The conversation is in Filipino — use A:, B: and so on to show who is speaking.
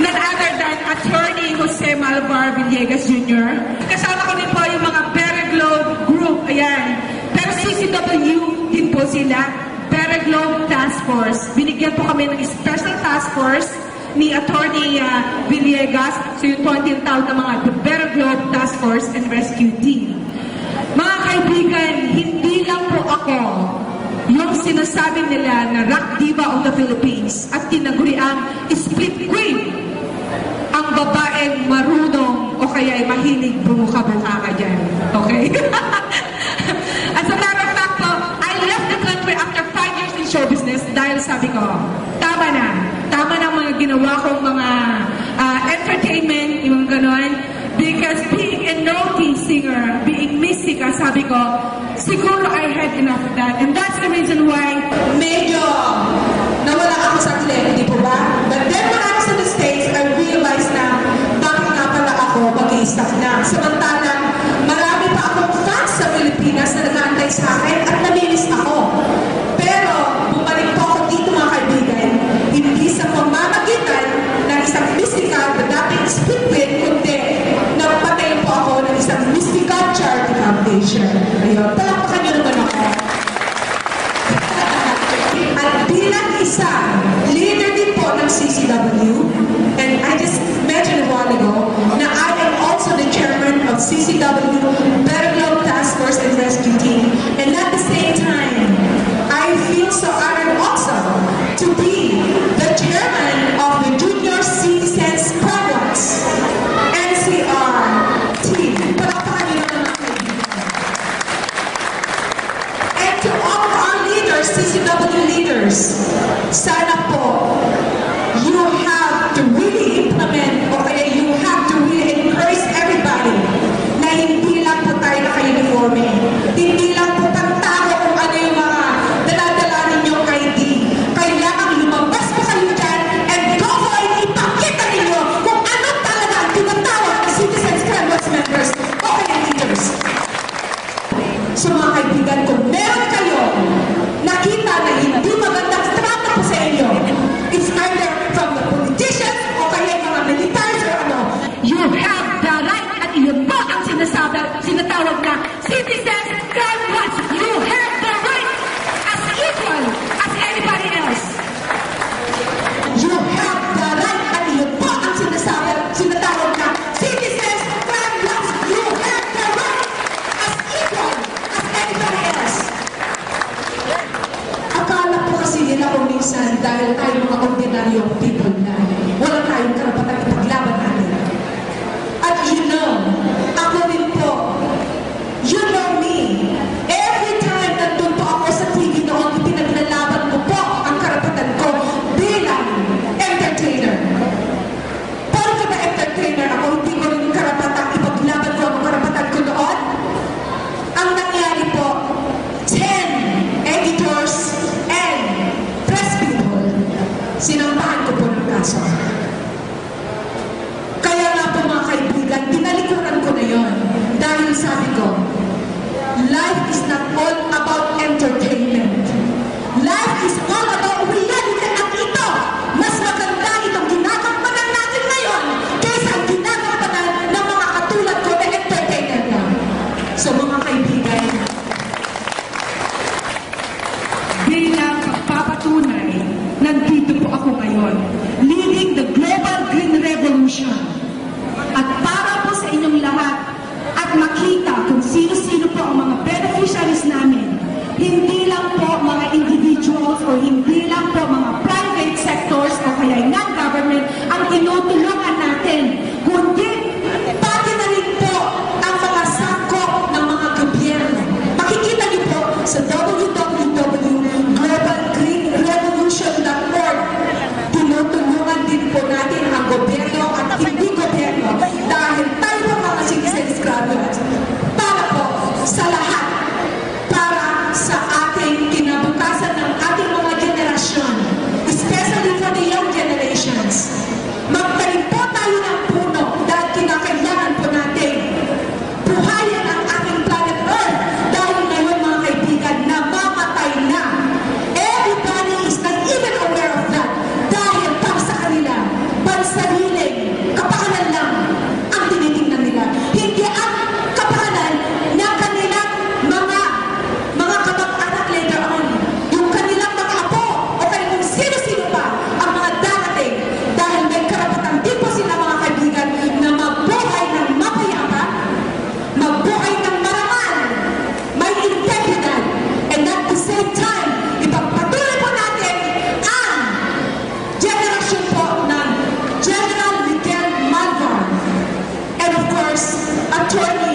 A: None other than Attorney Jose Malvar Villegas Jr. Kasama ko din po yung mga Better Globe Group. Ayan. Pero CCW din po sila. Better Globe Task Force. Binigyan po kami ng special task force ni Attorney Villegas. So yun po ang tinatawag ng mga Better Globe Task Force and Rescue Team. Mga kaibigan, hindi lang po ako yung sinasabi nila na rock diva of the Philippines at tinaguriang split queen ang babaeng marunong o kaya ay mahilig bumuka-buka ka dyan. Okay? As a matter of fact po, I left the country after 5 years in show business dahil sabi ko, tama na. Tama na mga ginawa kong mga entertainment, yung ganon. Because being a note singer, being Miss Sika, sabi ko, siguro I had enough of that. And that's the reason why medyo nawala ako sa atleta, di po ba? But then when I was in the States, I realized na bakit nga pala ako mag-i-stop na. Samantalang marami pa akong fans sa Pilipinas na nag-aantay sa akin at namilis ako. Pero bumalik po ako dito mga kaibigan, hindi sa pamamagitan ng isang mystical na dating split queen, kundi napatay po ako ng isang mystical charity foundation. Ayun, palakpakan niyo naman ako.
B: pansariling kapakanan lang ang tinitingnan nila. Hindi ang kapakanan na kanilang mga kamag-anak later on. Yung kanilang mga apo o kaya kung sino-sino pa ang mga darating dahil may karapatan din po sila mga kaibigan na mabuhay ng mapayapa, mabuhay ng marangal, may integridad, and at the same time, ipagpatuloy po natin ang generation po ng General Miguel Malvar and of course, Attorney